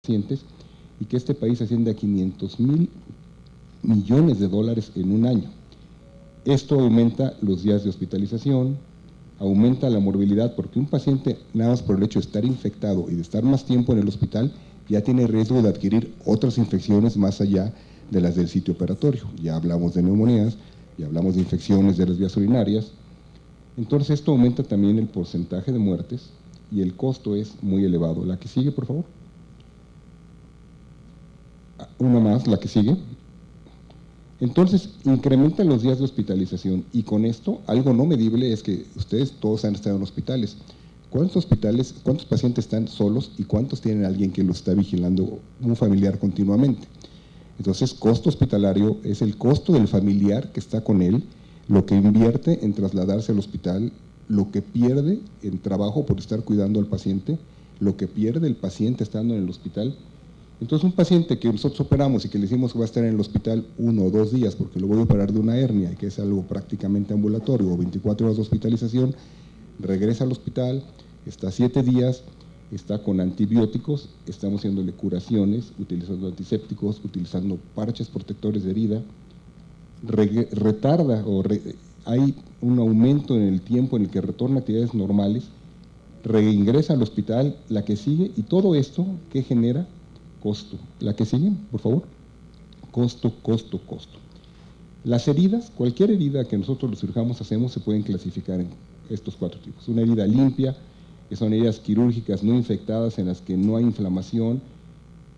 pacientes y que este país asciende a $500,000 millones en un año. Esto aumenta los días de hospitalización, aumenta la morbilidad, porque un paciente, nada más por el hecho de estar infectado y de estar más tiempo en el hospital, ya tiene riesgo de adquirir otras infecciones más allá de las del sitio operatorio. Ya hablamos de neumonías, ya hablamos de infecciones de las vías urinarias. Entonces esto aumenta también el porcentaje de muertes y el costo es muy elevado. La que sigue, por favor. Una más, la que sigue. Entonces, incrementan los días de hospitalización y con esto, algo no medible es que ustedes todos han estado en hospitales. ¿Cuántos pacientes están solos y cuántos tienen a alguien que los está vigilando, un familiar continuamente? Entonces, costo hospitalario es el costo del familiar que está con él, lo que invierte en trasladarse al hospital, lo que pierde en trabajo por estar cuidando al paciente, lo que pierde el paciente estando en el hospital. Entonces, un paciente que nosotros operamos y que le decimos que va a estar en el hospital 1 o 2 días porque lo voy a operar de una hernia, que es algo prácticamente ambulatorio, o 24 horas de hospitalización, regresa al hospital, está 7 días, está con antibióticos, estamos haciéndole curaciones, utilizando antisépticos, utilizando parches protectores de herida, hay un aumento en el tiempo en el que retorna a actividades normales, reingresa al hospital, la que sigue, y todo esto, ¿qué genera? Costo. La que sigue, por favor. Costo, costo, costo. Las heridas, cualquier herida que nosotros los cirujanos hacemos, se pueden clasificar en estos 4 tipos. Una herida limpia, que son heridas quirúrgicas no infectadas en las que no hay inflamación,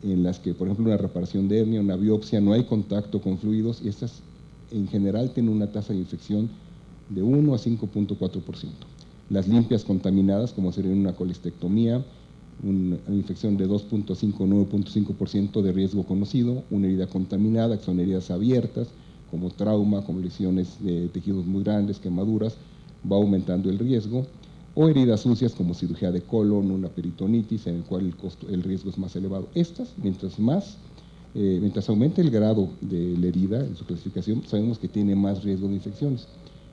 en las que, por ejemplo, una reparación de hernia, una biopsia, no hay contacto con fluidos, y estas en general tienen una tasa de infección de 1 a 5.4%. Las limpias contaminadas, como sería una colestectomía, una infección de 2.5 o 9.5% de riesgo conocido, una herida contaminada, que son heridas abiertas, como trauma, como lesiones de tejidos muy grandes, quemaduras, va aumentando el riesgo, o heridas sucias como cirugía de colon, una peritonitis, en el cual el riesgo es más elevado. Estas, mientras aumente el grado de la herida en su clasificación, sabemos que tiene más riesgo de infecciones.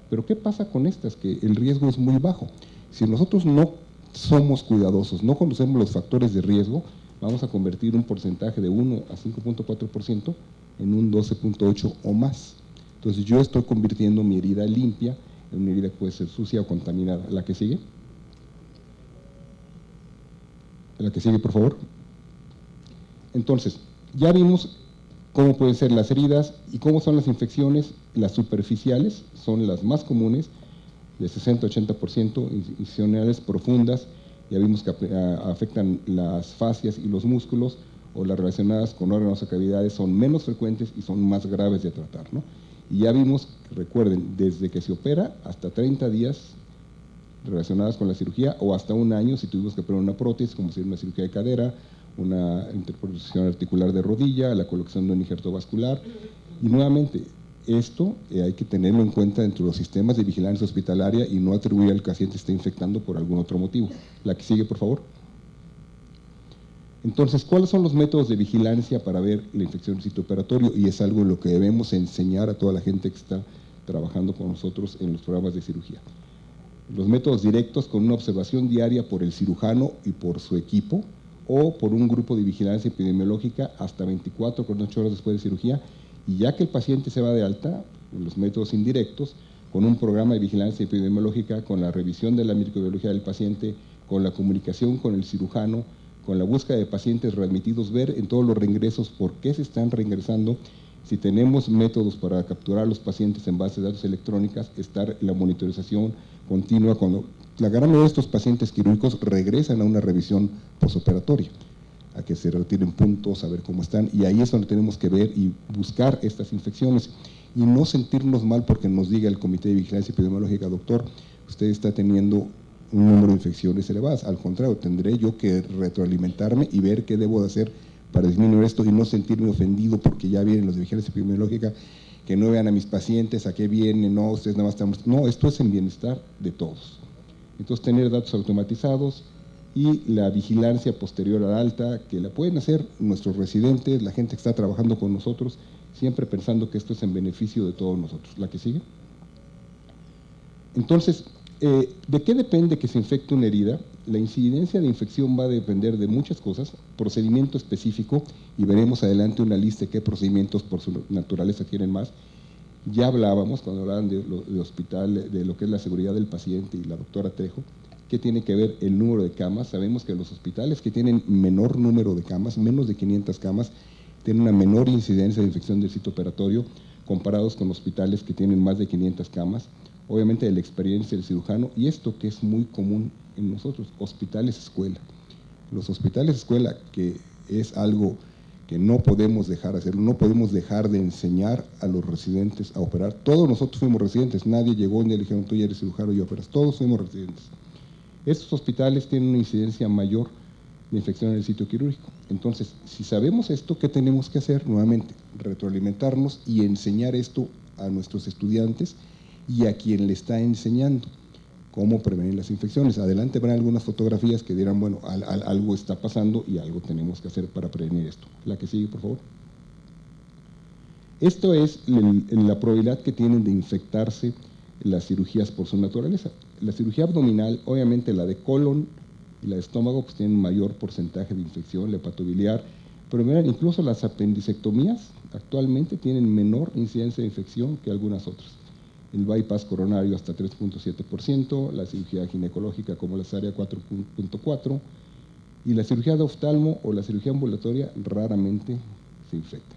Pero ¿qué pasa con estas? Que el riesgo es muy bajo. Si nosotros no somos cuidadosos, no conocemos los factores de riesgo, vamos a convertir un porcentaje de 1 a 5.4% en un 12.8% o más. Entonces yo estoy convirtiendo mi herida limpia en una herida que puede ser sucia o contaminada. ¿La que sigue? La que sigue, por favor. Entonces, ya vimos cómo pueden ser las heridas y cómo son las infecciones. Las superficiales son las más comunes, de 60-80%, infecciones profundas, ya vimos que afectan las fascias y los músculos, o las relacionadas con órganos o cavidades son menos frecuentes y son más graves de tratar, ¿no? Y ya vimos, recuerden, desde que se opera hasta 30 días relacionadas con la cirugía, o hasta un año si tuvimos que poner una prótesis, como si era una cirugía de cadera, una interposición articular de rodilla, la colocación de un injerto vascular. Y nuevamente, esto hay que tenerlo en cuenta dentro de los sistemas de vigilancia hospitalaria y no atribuir al paciente que esté infectando por algún otro motivo. La que sigue, por favor. Entonces, ¿cuáles son los métodos de vigilancia para ver la infección del sitio operatorio? Y es algo en lo que debemos enseñar a toda la gente que está trabajando con nosotros en los programas de cirugía. Los métodos directos, con una observación diaria por el cirujano y por su equipo, o por un grupo de vigilancia epidemiológica hasta 24 o 48 horas después de cirugía, y ya que el paciente se va de alta, los métodos indirectos, con un programa de vigilancia epidemiológica, con la revisión de la microbiología del paciente, con la comunicación con el cirujano, con la búsqueda de pacientes readmitidos, ver en todos los reingresos por qué se están reingresando, si tenemos métodos para capturar a los pacientes en bases de datos electrónicas, estar en la monitorización continua cuando la gran mayoría de estos pacientes quirúrgicos regresan a una revisión posoperatoria, a que se retiren puntos, a ver cómo están, y ahí es donde tenemos que ver y buscar estas infecciones y no sentirnos mal porque nos diga el Comité de Vigilancia Epidemiológica: doctor, usted está teniendo un número de infecciones elevadas. Al contrario, tendré yo que retroalimentarme y ver qué debo de hacer para disminuir esto y no sentirme ofendido porque ya vienen los de vigilancia epidemiológica, que no vean a mis pacientes, a qué vienen, no, ustedes nada más estamos… No, esto es en bienestar de todos. Entonces, tener datos automatizados y la vigilancia posterior al alta, que la pueden hacer nuestros residentes, la gente que está trabajando con nosotros, siempre pensando que esto es en beneficio de todos nosotros. ¿La que sigue? Entonces, ¿De qué depende que se infecte una herida? La incidencia de infección va a depender de muchas cosas, procedimiento específico, y veremos adelante una lista de qué procedimientos por su naturaleza tienen más. Ya hablábamos, cuando hablaban de hospital, de lo que es la seguridad del paciente y la doctora Trejo, ¿qué tiene que ver el número de camas? Sabemos que los hospitales que tienen menor número de camas, menos de 500 camas, tienen una menor incidencia de infección del sitio operatorio comparados con hospitales que tienen más de 500 camas. Obviamente de la experiencia del cirujano, y esto que es muy común en nosotros, hospitales escuela. Los hospitales escuela, que es algo que no podemos dejar de hacer, no podemos dejar de enseñar a los residentes a operar. Todos nosotros fuimos residentes, nadie llegó ni le dijeron tú ya eres cirujano y operas, todos fuimos residentes. Estos hospitales tienen una incidencia mayor de infección en el sitio quirúrgico. Entonces, si sabemos esto, ¿qué tenemos que hacer? Nuevamente, retroalimentarnos y enseñar esto a nuestros estudiantes y a quien le está enseñando cómo prevenir las infecciones. Adelante verán algunas fotografías que dirán, bueno, algo está pasando y algo tenemos que hacer para prevenir esto. La que sigue, por favor. Esto es la probabilidad que tienen de infectarse las cirugías por su naturaleza. La cirugía abdominal, obviamente la de colon y la de estómago, pues tienen mayor porcentaje de infección, la hepatobiliar, pero miren, incluso las apendicectomías actualmente tienen menor incidencia de infección que algunas otras. El bypass coronario hasta 3.7%, la cirugía ginecológica como la cesárea 4.4%, y la cirugía de oftalmo o la cirugía ambulatoria raramente se infecta.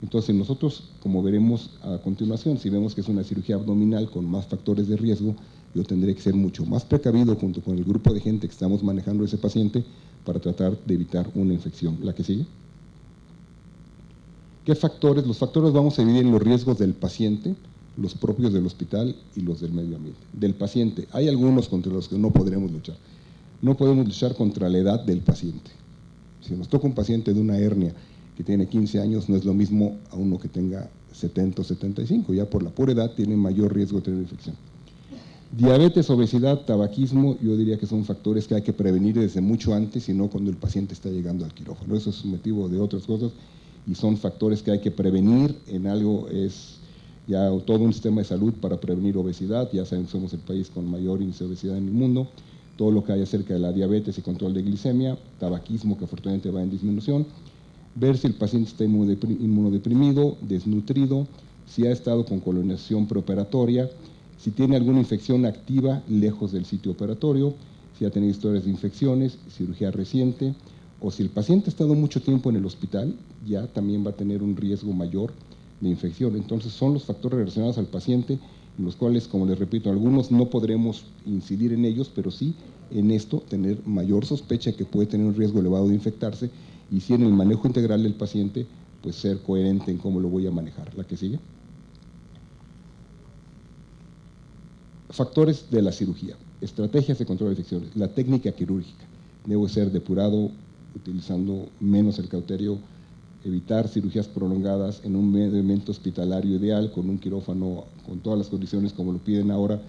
Entonces nosotros, como veremos a continuación, si vemos que es una cirugía abdominal con más factores de riesgo, yo tendré que ser mucho más precavido junto con el grupo de gente que estamos manejando ese paciente para tratar de evitar una infección. ¿La que sigue? ¿Qué factores? Los factores vamos a dividir en los riesgos del paciente, los propios del hospital y los del medio ambiente. Del paciente, hay algunos contra los que no podremos luchar. No podemos luchar contra la edad del paciente. Si nos toca un paciente de una hernia que tiene 15 años, no es lo mismo a uno que tenga 70 o 75, ya por la pura edad tiene mayor riesgo de tener infección. Diabetes, obesidad, tabaquismo, yo diría que son factores que hay que prevenir desde mucho antes y no cuando el paciente está llegando al quirófano. Eso es motivo de otras cosas y son factores que hay que prevenir. En algo es ya todo un sistema de salud para prevenir obesidad. Ya saben que somos el país con mayor índice de obesidad en el mundo. Todo lo que hay acerca de la diabetes y control de glicemia, tabaquismo que afortunadamente va en disminución, ver si el paciente está inmunodeprimido, desnutrido, si ha estado con colonización preoperatoria, si tiene alguna infección activa lejos del sitio operatorio, si ha tenido historias de infecciones, cirugía reciente, o si el paciente ha estado mucho tiempo en el hospital, ya también va a tener un riesgo mayor de infección. Entonces son los factores relacionados al paciente, en los cuales, como les repito, algunos no podremos incidir en ellos, pero sí en esto tener mayor sospecha que puede tener un riesgo elevado de infectarse, y si en el manejo integral del paciente, pues ser coherente en cómo lo voy a manejar. ¿La que sigue? Factores de la cirugía, estrategias de control de infecciones, la técnica quirúrgica. Debe ser depurado, utilizando menos el cauterio, evitar cirugías prolongadas en un evento hospitalario ideal, con un quirófano con todas las condiciones como lo piden ahora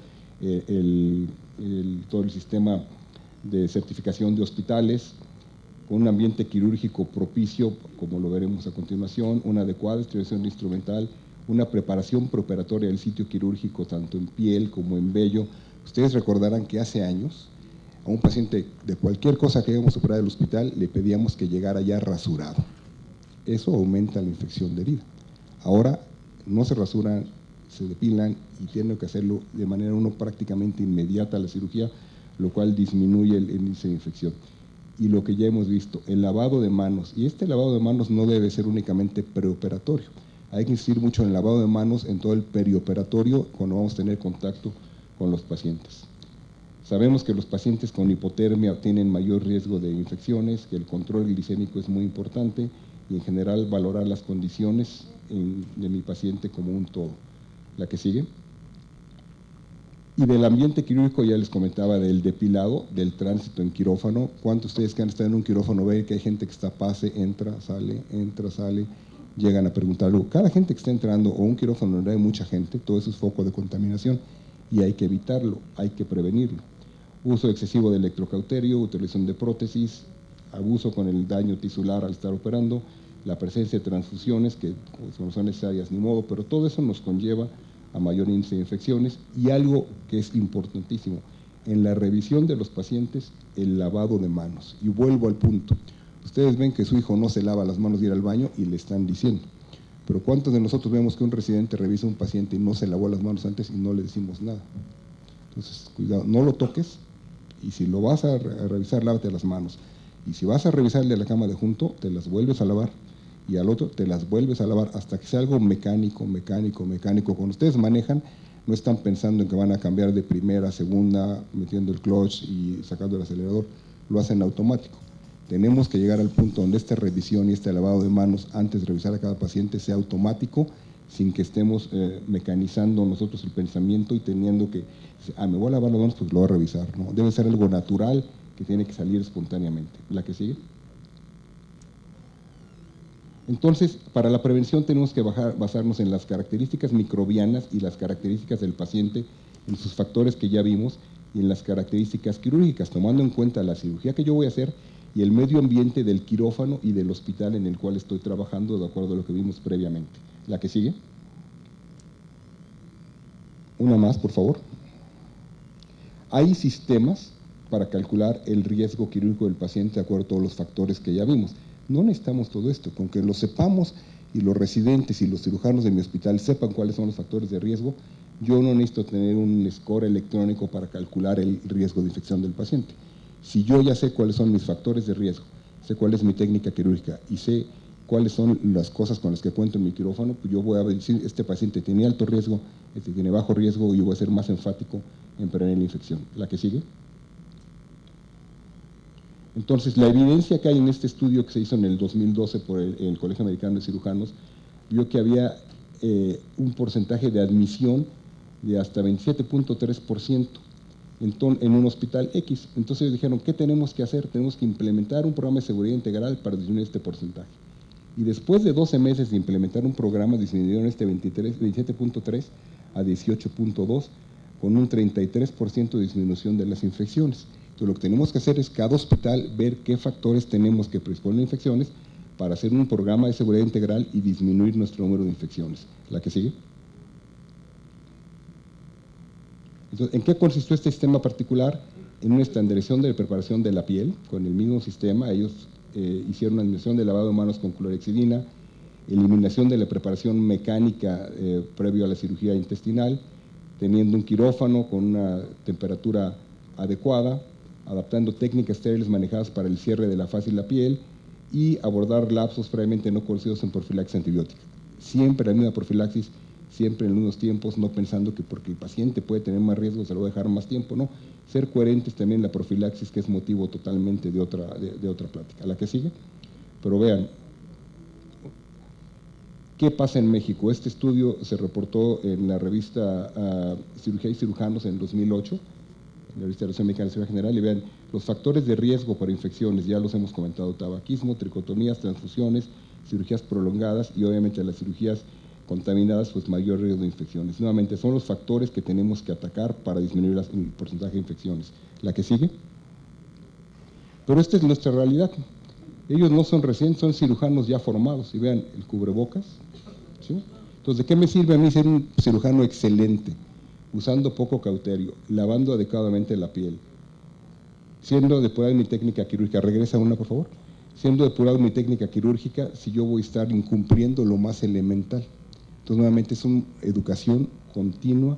todo el sistema de certificación de hospitales, con un ambiente quirúrgico propicio, como lo veremos a continuación, una adecuada esterilización instrumental, una preparación preoperatoria del sitio quirúrgico, tanto en piel como en vello. Ustedes recordarán que hace años, a un paciente de cualquier cosa que íbamos a operar del hospital, le pedíamos que llegara ya rasurado. Eso aumenta la infección de herida. Ahora no se rasuran, se depilan y tienen que hacerlo de manera prácticamente inmediata a la cirugía, lo cual disminuye el índice de infección. Y lo que ya hemos visto, el lavado de manos, y este lavado de manos no debe ser únicamente preoperatorio. Hay que insistir mucho en el lavado de manos en todo el perioperatorio cuando vamos a tener contacto con los pacientes. Sabemos que los pacientes con hipotermia tienen mayor riesgo de infecciones, que el control glicémico es muy importante y en general valorar las condiciones de mi paciente como un todo. La que sigue. Y del ambiente quirúrgico ya les comentaba del depilado, del tránsito en quirófano. ¿Cuántos de ustedes que han estado en un quirófano ven que hay gente que está pase, entra, sale, llegan a preguntarlo? Cada gente que está entrando o un quirófano donde hay mucha gente, todo eso es foco de contaminación y hay que evitarlo, hay que prevenirlo. Uso excesivo de electrocauterio, utilización de prótesis, abuso con el daño tisular al estar operando, la presencia de transfusiones que no son necesarias ni modo, pero todo eso nos conlleva a mayor índice de infecciones y algo que es importantísimo, en la revisión de los pacientes el lavado de manos. Y vuelvo al punto. Ustedes ven que su hijo no se lava las manos de ir al baño y le están diciendo. Pero ¿cuántos de nosotros vemos que un residente revisa a un paciente y no se lavó las manos antes y no le decimos nada? Entonces, cuidado, no lo toques, y si lo vas a revisar, lávate las manos. Y si vas a revisarle la cama de junto, te las vuelves a lavar, y al otro te las vuelves a lavar hasta que sea algo mecánico. Cuando ustedes manejan, no están pensando en que van a cambiar de primera a segunda, metiendo el clutch y sacando el acelerador, lo hacen automático. Tenemos que llegar al punto donde esta revisión y este lavado de manos antes de revisar a cada paciente sea automático, sin que estemos mecanizando nosotros el pensamiento y teniendo que, me voy a lavar las manos, pues lo voy a revisar, ¿no? Debe ser algo natural que tiene que salir espontáneamente. ¿La que sigue? Entonces, para la prevención tenemos que basarnos en las características microbianas y las características del paciente, en sus factores que ya vimos, y en las características quirúrgicas, tomando en cuenta la cirugía que yo voy a hacer y el medio ambiente del quirófano y del hospital en el cual estoy trabajando, de acuerdo a lo que vimos previamente. ¿La que sigue? Una más, por favor. Hay sistemas para calcular el riesgo quirúrgico del paciente de acuerdo a todos los factores que ya vimos. No necesitamos todo esto, con que lo sepamos y los residentes y los cirujanos de mi hospital sepan cuáles son los factores de riesgo, yo no necesito tener un score electrónico para calcular el riesgo de infección del paciente. Si yo ya sé cuáles son mis factores de riesgo, sé cuál es mi técnica quirúrgica y sé cuáles son las cosas con las que cuento en mi quirófano, pues yo voy a decir, este paciente tiene alto riesgo, este tiene bajo riesgo, y yo voy a ser más enfático en prevenir la infección. ¿La que sigue? Entonces, la evidencia que hay en este estudio que se hizo en el 2012 por el Colegio Americano de Cirujanos, vio que había un porcentaje de admisión de hasta 27.3% en un hospital X. Entonces ellos dijeron, ¿qué tenemos que hacer? Tenemos que implementar un programa de seguridad integral para disminuir este porcentaje. Y después de 12 meses de implementar un programa, disminuyeron este 27.3 a 18.2, con un 33% de disminución de las infecciones. Entonces, lo que tenemos que hacer es cada hospital ver qué factores tenemos que predisponer a infecciones para hacer un programa de seguridad integral y disminuir nuestro número de infecciones. ¿La que sigue? Entonces, ¿en qué consistió este sistema particular? En una estandarización de la preparación de la piel, con el mismo sistema. Ellos hicieron una administración de lavado de manos con clorhexidina, eliminación de la preparación mecánica previo a la cirugía intestinal, teniendo un quirófano con una temperatura adecuada, adaptando técnicas estériles manejadas para el cierre de la faz y la piel, y abordar lapsos previamente no conocidos en profilaxis antibiótica. Siempre la misma profilaxis, siempre en los mismos tiempos, no pensando que porque el paciente puede tener más riesgo se lo va a dejar más tiempo, no. Ser coherentes también en la profilaxis, que es motivo totalmente de otra plática. ¿La que sigue? Pero vean, ¿qué pasa en México? Este estudio se reportó en la revista Cirugía y Cirujanos en 2008, en la revista Mexicana de Cirugía General, y vean, los factores de riesgo para infecciones, ya los hemos comentado: tabaquismo, tricotomías, transfusiones, cirugías prolongadas y obviamente las cirugías contaminadas, pues mayor riesgo de infecciones. Nuevamente, son los factores que tenemos que atacar para disminuir el porcentaje de infecciones. ¿La que sigue? Pero esta es nuestra realidad. Ellos no son recientes, son cirujanos ya formados. Y vean, el cubrebocas, ¿sí? Entonces, ¿de qué me sirve a mí ser un cirujano excelente? Usando poco cauterio, lavando adecuadamente la piel, siendo depurada mi técnica quirúrgica. Regresa una, por favor. Siendo depurada mi técnica quirúrgica, si yo voy a estar incumpliendo lo más elemental. Entonces, nuevamente, es una educación continua.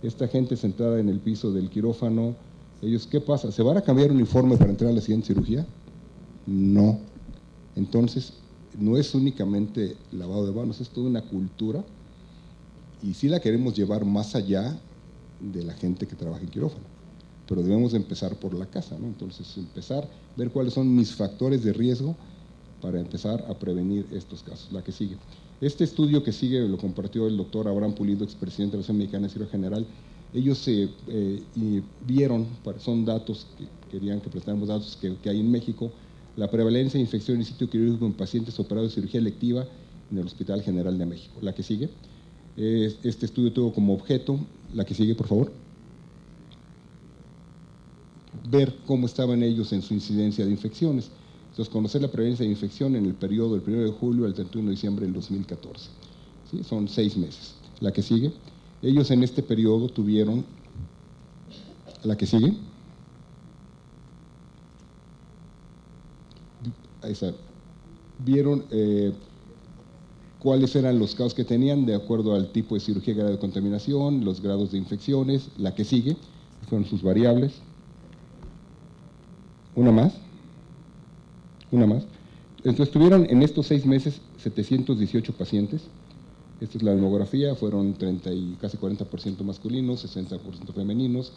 Esta gente sentada en el piso del quirófano, ellos, ¿qué pasa? ¿Se van a cambiar uniforme para entrar a la siguiente cirugía? No. Entonces, no es únicamente lavado de manos, es toda una cultura, y sí la queremos llevar más allá de la gente que trabaja en quirófano, pero debemos empezar por la casa, ¿no? Entonces, empezar, ver cuáles son mis factores de riesgo para empezar a prevenir estos casos. La que sigue. Este estudio que sigue lo compartió el doctor Abraham Pulido, expresidente de la Asociación Mexicana de Cirugía General. Ellos vieron, son datos que querían que prestáramos datos que hay en México, la prevalencia de infección in situ quirúrgico en pacientes operados de cirugía electiva en el Hospital General de México. La que sigue. Este estudio tuvo como objeto, la que sigue, por favor, ver cómo estaban ellos en su incidencia de infecciones. Entonces, conocer la prevalencia de infección en el periodo del 1 de julio al 31 de diciembre del 2014. ¿Sí? Son 6 meses. La que sigue. Ellos en este periodo tuvieron La que sigue. Ahí está. Vieron cuáles eran los casos que tenían de acuerdo al tipo de cirugía, grado de contaminación, los grados de infecciones. La que sigue fueron sus variables. Una más. Entonces tuvieron en estos 6 meses 718 pacientes. Esta es la demografía, fueron 30 y casi 40% masculinos, 60% femeninos,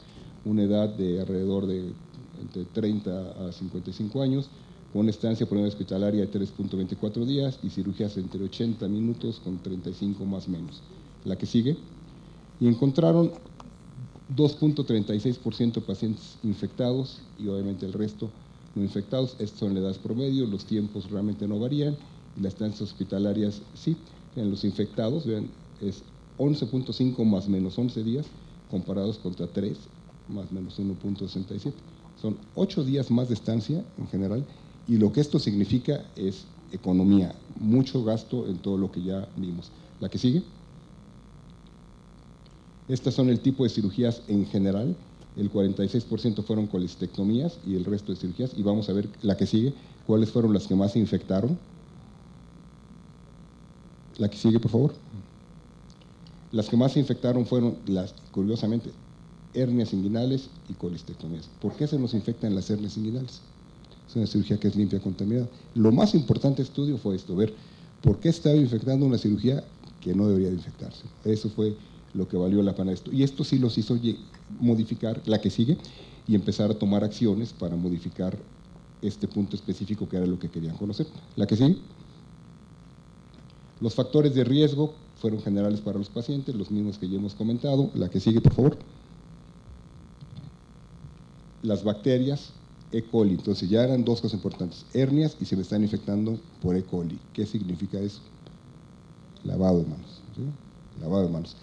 una edad de alrededor de entre 30 a 55 años, con una estancia promedio hospitalaria de 3.24 días y cirugías entre 80 minutos con 35 más menos. La que sigue. Y encontraron 2.36% de pacientes infectados y obviamente el resto no infectados. Estas son las edades promedio, los tiempos realmente no varían y las estancias hospitalarias sí. En los infectados, vean, es 11.5 más menos 11 días comparados contra 3 más menos 1.67. Son 8 días más de estancia en general y lo que esto significa es economía, mucho gasto en todo lo que ya vimos. La que sigue. Estas son el tipo de cirugías en general. El 46% fueron colistectomías y el resto de cirugías. Y vamos a ver la que sigue, cuáles fueron las que más se infectaron. La que sigue, por favor. Las que más se infectaron fueron, curiosamente, hernias inguinales y colistectomías. ¿Por qué se nos infectan las hernias inguinales? Es una cirugía que es limpia, contaminada. Lo más importante estudio fue esto, ver por qué estaba infectando una cirugía que no debería de infectarse. Eso fue lo que valió la pena esto. Y esto sí los hizo modificar, la que sigue, y empezar a tomar acciones para modificar este punto específico que era lo que querían conocer. La que sigue. Los factores de riesgo fueron generales para los pacientes, los mismos que ya hemos comentado. La que sigue, por favor. Las bacterias E. coli. Entonces ya eran dos cosas importantes, hernias y se me están infectando por E. coli. ¿Qué significa eso? Lavado de manos. ¿Sí? Lavado de manos.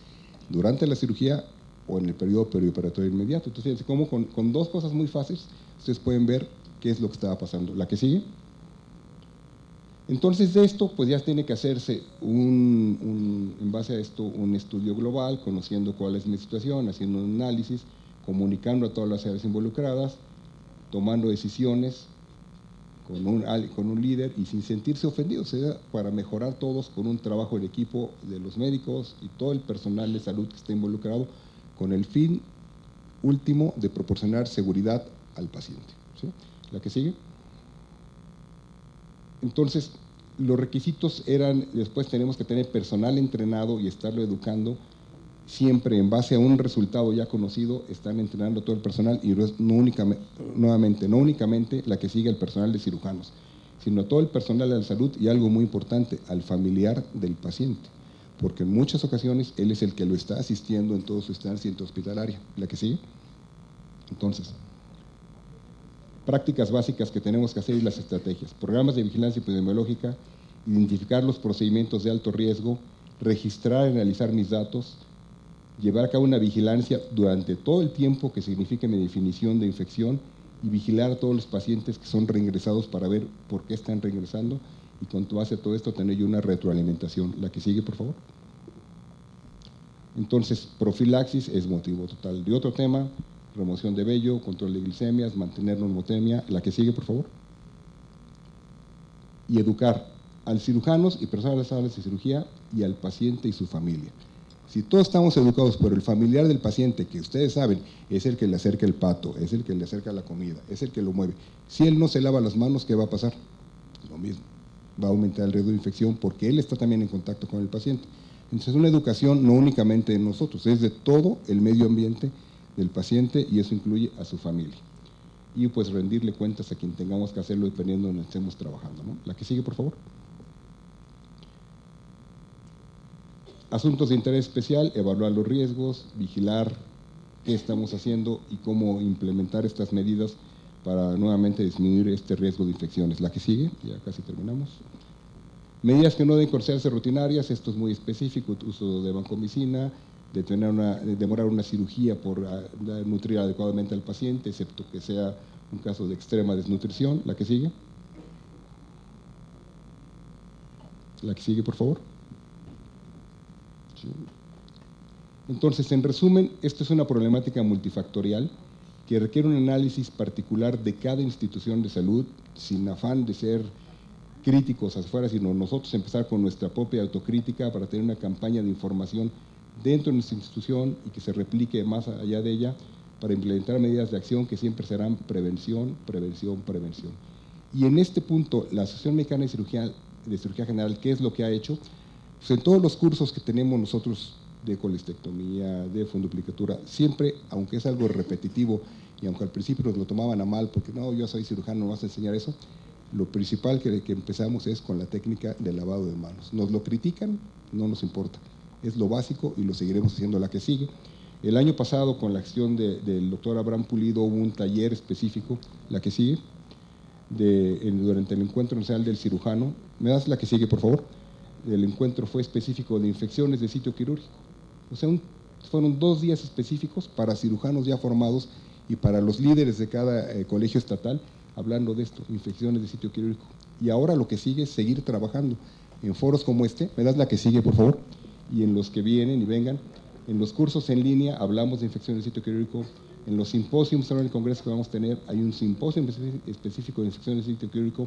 Durante la cirugía o en el periodo perioperatorio inmediato. Entonces, fíjense cómo con dos cosas muy fáciles ustedes pueden ver qué es lo que estaba pasando. La que sigue. Entonces, de esto, pues ya tiene que hacerse en base a esto, un estudio global, conociendo cuál es mi situación, haciendo un análisis, comunicando a todas las áreas involucradas, tomando decisiones con un líder y sin sentirse ofendidos, para mejorar todos con un trabajo en equipo de los médicos y todo el personal de salud que está involucrado, con el fin último de proporcionar seguridad al paciente. ¿Sí? La que sigue. Entonces, los requisitos eran, después tenemos que tener personal entrenado y estarlo educando, siempre en base a un resultado ya conocido, están entrenando todo el personal y no únicamente la que sigue el personal de cirujanos, sino todo el personal de la salud y algo muy importante, al familiar del paciente, porque en muchas ocasiones él es el que lo está asistiendo en toda su estancia hospitalaria. La que sigue. Entonces, prácticas básicas que tenemos que hacer y las estrategias. Programas de vigilancia epidemiológica, identificar los procedimientos de alto riesgo, registrar y analizar mis datos, llevar a cabo una vigilancia durante todo el tiempo que signifique mi definición de infección y vigilar a todos los pacientes que son reingresados para ver por qué están reingresando y con base a todo esto tener yo una retroalimentación. La que sigue, por favor. Entonces, profilaxis es motivo total de otro tema, remoción de vello, control de glicemias, mantener normotemia. La que sigue, por favor. Y educar al cirujanos y personal de las salas de cirugía y al paciente y su familia. Si todos estamos educados por el familiar del paciente, que ustedes saben, es el que le acerca el pato, es el que le acerca la comida, es el que lo mueve. Si él no se lava las manos, ¿qué va a pasar? Lo mismo. Va a aumentar el riesgo de infección porque él está también en contacto con el paciente. Entonces, una educación no únicamente de nosotros, es de todo el medio ambiente del paciente y eso incluye a su familia. Y pues rendirle cuentas a quien tengamos que hacerlo dependiendo de donde estemos trabajando, ¿no? La que sigue, por favor. Asuntos de interés especial, evaluar los riesgos, vigilar qué estamos haciendo y cómo implementar estas medidas para nuevamente disminuir este riesgo de infecciones. La que sigue, ya casi terminamos. Medidas que no deben considerarse rutinarias, esto es muy específico, uso de vancomicina, de demorar una cirugía por nutrir adecuadamente al paciente, excepto que sea un caso de extrema desnutrición. La que sigue. La que sigue, por favor. Sí. Entonces, en resumen, esto es una problemática multifactorial que requiere un análisis particular de cada institución de salud, sin afán de ser críticos hacia afuera, sino nosotros empezar con nuestra propia autocrítica para tener una campaña de información dentro de nuestra institución y que se replique más allá de ella para implementar medidas de acción que siempre serán prevención, prevención, prevención. Y en este punto, la Asociación Mexicana de Cirugía General, ¿qué es lo que ha hecho? Pues en todos los cursos que tenemos nosotros de colestectomía, de funduplicatura, siempre, aunque es algo repetitivo y aunque al principio nos lo tomaban a mal porque no, yo soy cirujano, no vas a enseñar eso, lo principal que empezamos es con la técnica de lavado de manos. Nos lo critican, no nos importa, es lo básico y lo seguiremos haciendo la que sigue. El año pasado, con la acción del doctor Abraham Pulido, hubo un taller específico, la que sigue, durante el Encuentro Nacional del Cirujano. ¿Me das la que sigue, por favor? El encuentro fue específico de infecciones de sitio quirúrgico. O sea, fueron 2 días específicos para cirujanos ya formados y para los líderes de cada colegio estatal, hablando de esto, infecciones de sitio quirúrgico. Y ahora lo que sigue es seguir trabajando en foros como este. ¿Me das la que sigue, por favor? Y en los que vienen y vengan. En los cursos en línea hablamos de infecciones de sitio quirúrgico. En los simposios, en el congreso que vamos a tener, hay un simposio específico de infecciones de sitio quirúrgico.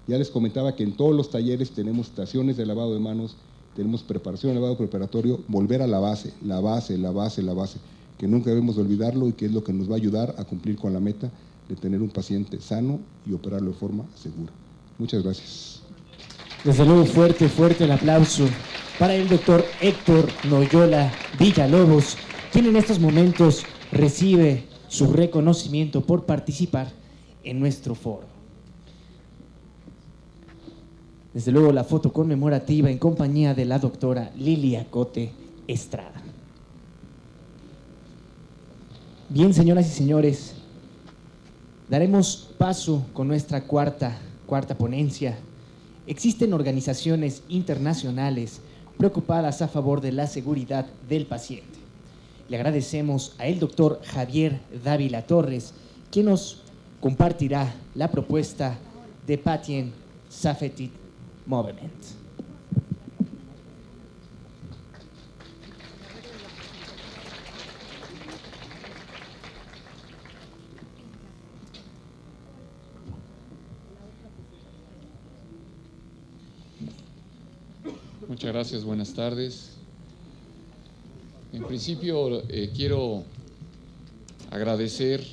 Ya les comentaba que en todos los talleres tenemos estaciones de lavado de manos, tenemos preparación de lavado preparatorio, volver a la base, que nunca debemos de olvidarlo y que es lo que nos va a ayudar a cumplir con la meta de tener un paciente sano y operarlo de forma segura. Muchas gracias. Desde luego, fuerte, fuerte el aplauso para el doctor Héctor Noyola Villalobos, quien en estos momentos recibe su reconocimiento por participar en nuestro foro. Desde luego, la foto conmemorativa en compañía de la doctora Lilia Cote Estrada. Bien, señoras y señores, daremos paso con nuestra cuarta ponencia. Existen organizaciones internacionales preocupadas a favor de la seguridad del paciente. Le agradecemos a el doctor Javier Dávila Torres, quien nos compartirá la propuesta de Patient Safety Movement. Muchas gracias, buenas tardes. En principio quiero agradecer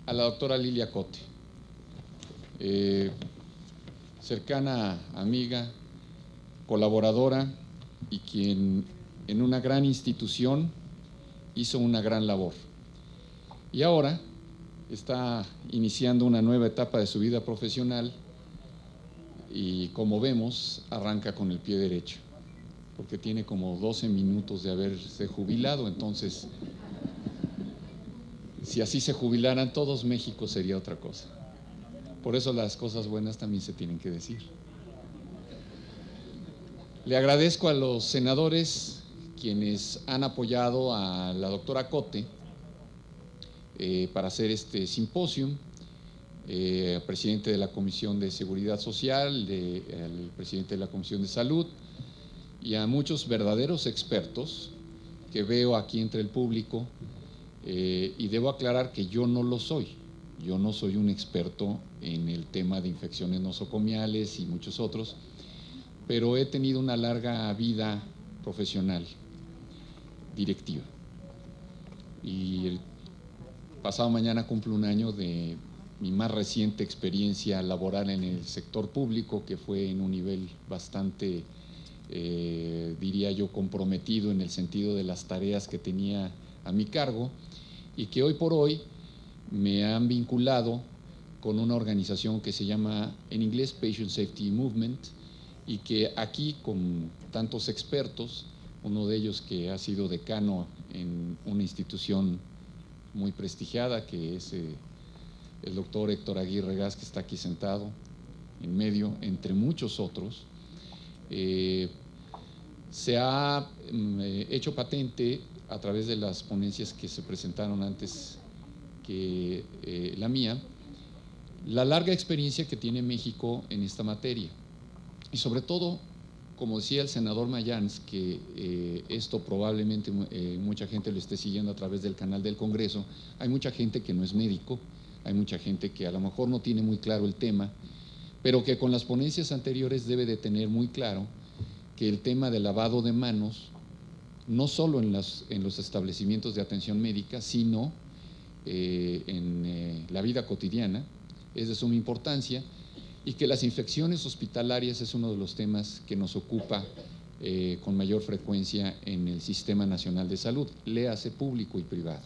a la doctora Lilia Cote, cercana amiga, colaboradora y quien en una gran institución hizo una gran labor. Y ahora está iniciando una nueva etapa de su vida profesional y, como vemos, arranca con el pie derecho, porque tiene como 12 minutos de haberse jubilado. Entonces, si así se jubilaran todos, México sería otra cosa. Por eso las cosas buenas también se tienen que decir. Le agradezco a los senadores quienes han apoyado a la doctora Cote para hacer este simposio, al presidente de la Comisión de Seguridad Social, al presidente de la Comisión de Salud y a muchos verdaderos expertos que veo aquí entre el público, y debo aclarar que yo no lo soy. Yo no soy un experto en el tema de infecciones nosocomiales y muchos otros, pero he tenido una larga vida profesional, directiva. Y el pasado mañana cumplo un año de mi más reciente experiencia laboral en el sector público, que fue en un nivel bastante, diría yo, comprometido en el sentido de las tareas que tenía a mi cargo y que hoy por hoy me han vinculado con una organización que se llama en inglés Patient Safety Movement, y que aquí con tantos expertos, uno de ellos que ha sido decano en una institución muy prestigiada, que es el doctor Héctor Aguirre Gas, que está aquí sentado en medio, entre muchos otros, se ha hecho patente a través de las ponencias que se presentaron antes que la mía, la larga experiencia que tiene México en esta materia y sobre todo como decía el senador Mayans, que esto probablemente mucha gente lo esté siguiendo a través del canal del Congreso, hay mucha gente que no es médico, hay mucha gente que a lo mejor no tiene muy claro el tema, pero que con las ponencias anteriores debe de tener muy claro que el tema del lavado de manos, no solo en los establecimientos de atención médica, sino en la vida cotidiana, es de suma importancia, y que las infecciones hospitalarias es uno de los temas que nos ocupa con mayor frecuencia en el Sistema Nacional de Salud, léase público y privado.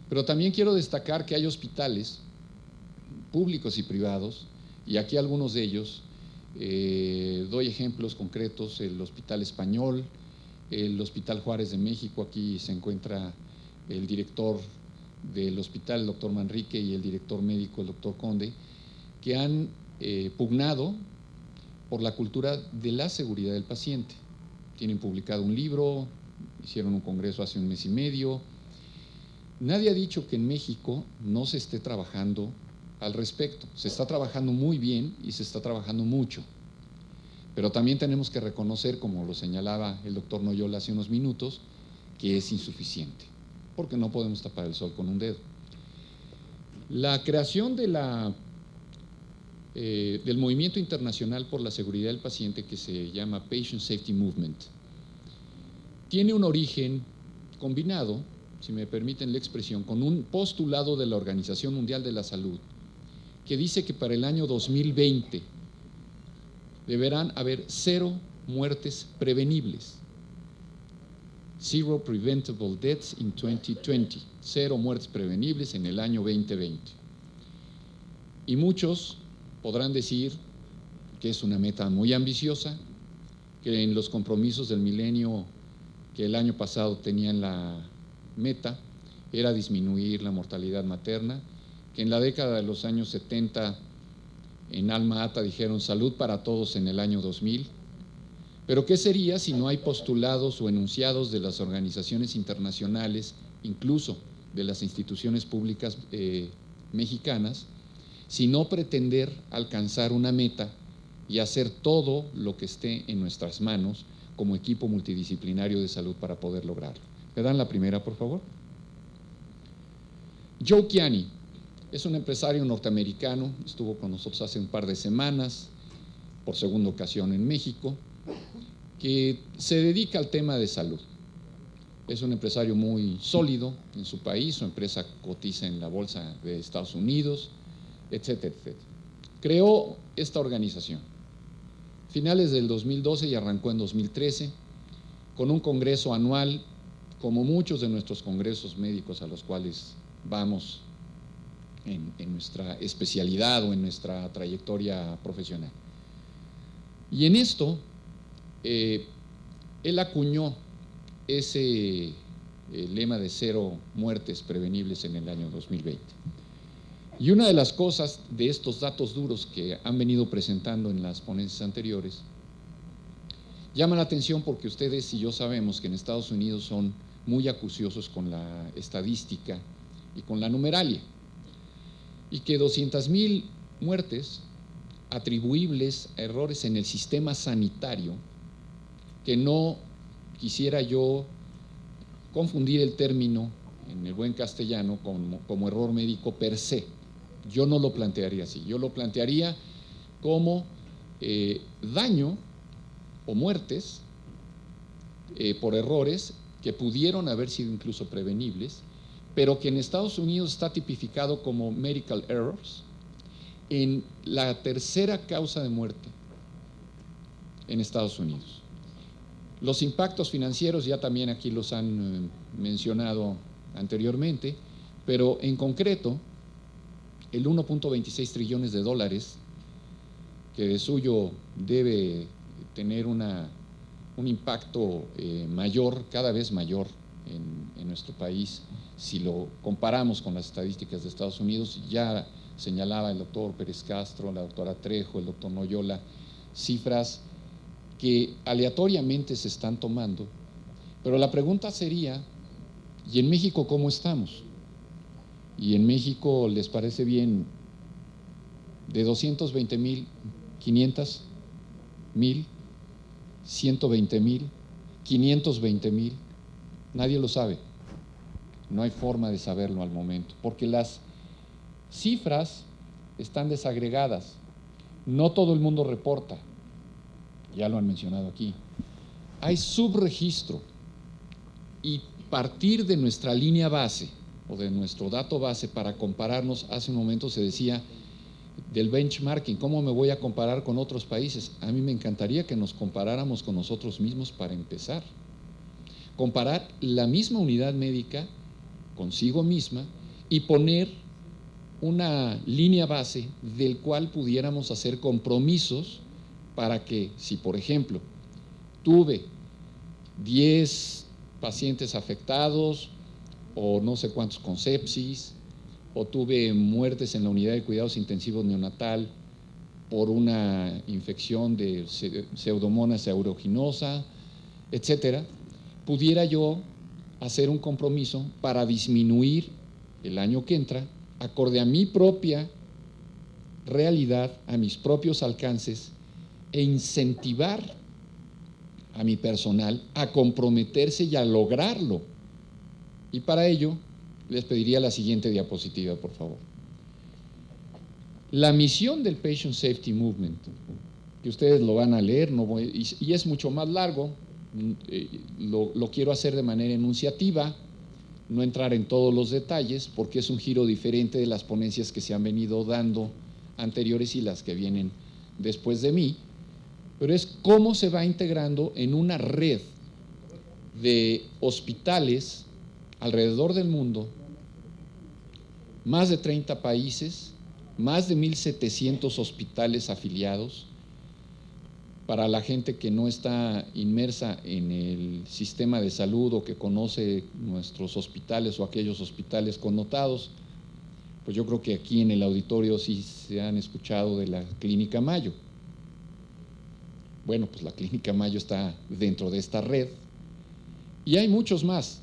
Pero también quiero destacar que hay hospitales públicos y privados, y aquí algunos de ellos, doy ejemplos concretos: el Hospital Español, el Hospital Juárez de México, aquí se encuentra el director del hospital, el doctor Manrique, y el director médico, el doctor Conde, que han pugnado por la cultura de la seguridad del paciente. Tienen publicado un libro, hicieron un congreso hace un mes y medio. Nadie ha dicho que en México no se esté trabajando al respecto. Se está trabajando muy bien y se está trabajando mucho. Pero también tenemos que reconocer, como lo señalaba el doctor Noyola hace unos minutos, que es insuficiente, porque no podemos tapar el sol con un dedo. La creación de del movimiento internacional por la seguridad del paciente, que se llama Patient Safety Movement, tiene un origen combinado, si me permiten la expresión, con un postulado de la Organización Mundial de la Salud, que dice que para el año 2020 deberán haber 0 muertes prevenibles. Zero preventable deaths in 2020. 0 muertes prevenibles en el año 2020. Y muchos podrán decir que es una meta muy ambiciosa, que en los compromisos del milenio que el año pasado tenían la meta era disminuir la mortalidad materna, que en la década de los años 70 en Alma Ata dijeron salud para todos en el año 2000. Pero ¿qué sería si no hay postulados o enunciados de las organizaciones internacionales, incluso de las instituciones públicas mexicanas, sino pretender alcanzar una meta y hacer todo lo que esté en nuestras manos como equipo multidisciplinario de salud para poder lograrlo? ¿Me dan la primera, por favor? Joe Kiani es un empresario norteamericano, estuvo con nosotros hace un par de semanas, por segunda ocasión en México, que se dedica al tema de salud. Es un empresario muy sólido en su país, su empresa cotiza en la bolsa de Estados Unidos, etcétera, etcétera. Creó esta organización finales del 2012 y arrancó en 2013 con un congreso anual, como muchos de nuestros congresos médicos a los cuales vamos en nuestra especialidad o en nuestra trayectoria profesional. Y en esto, él acuñó ese lema de 0 muertes prevenibles en el año 2020. Y una de las cosas de estos datos duros que han venido presentando en las ponencias anteriores llama la atención, porque ustedes y yo sabemos que en Estados Unidos son muy acuciosos con la estadística y con la numeralia, y que 200,000 muertes atribuibles a errores en el sistema sanitario, que no quisiera yo confundir el término en el buen castellano como error médico per se. Yo no lo plantearía así, yo lo plantearía como daño o muertes por errores que pudieron haber sido incluso prevenibles, pero que en Estados Unidos está tipificado como medical errors en la tercera causa de muerte en Estados Unidos. Los impactos financieros ya también aquí los han mencionado anteriormente, pero en concreto el 1.26 trillones de dólares, que de suyo debe tener un impacto mayor, cada vez mayor en nuestro país, si lo comparamos con las estadísticas de Estados Unidos. Ya señalaba el doctor Pérez Castro, la doctora Trejo, el doctor Noyola, cifras que aleatoriamente se están tomando, pero la pregunta sería, ¿y en México cómo estamos? Y en México, ¿les parece bien? De 220,000, 500,000 120,000, 520,000, nadie lo sabe. No hay forma de saberlo al momento, porque las cifras están desagregadas. No todo el mundo reporta, ya lo han mencionado aquí. Hay subregistro y partir de nuestra línea base o de nuestro dato base para compararnos, hace un momento se decía del benchmarking, ¿cómo me voy a comparar con otros países? A mí me encantaría que nos comparáramos con nosotros mismos para empezar. Comparar la misma unidad médica consigo misma y poner una línea base del cual pudiéramos hacer compromisos para que, si por ejemplo tuve 10 pacientes afectados o no sé cuántos con sepsis, o tuve muertes en la unidad de cuidados intensivos neonatal por una infección de Pseudomonas aeruginosa, etcétera, pudiera yo hacer un compromiso para disminuir el año que entra, acorde a mi propia realidad, a mis propios alcances, e incentivar a mi personal a comprometerse y a lograrlo. Y para ello, les pediría la siguiente diapositiva, por favor. La misión del Patient Safety Movement, que ustedes lo van a leer, y es mucho más largo, lo quiero hacer de manera enunciativa, no entrar en todos los detalles, porque es un giro diferente de las ponencias que se han venido dando anteriores y las que vienen después de mí, pero es cómo se va integrando en una red de hospitales alrededor del mundo, más de 30 países, más de 1,700 hospitales afiliados. Para la gente que no está inmersa en el sistema de salud o que conoce nuestros hospitales o aquellos hospitales connotados, pues yo creo que aquí en el auditorio sí se han escuchado de la Clínica Mayo. Bueno, pues la Clínica Mayo está dentro de esta red y hay muchos más.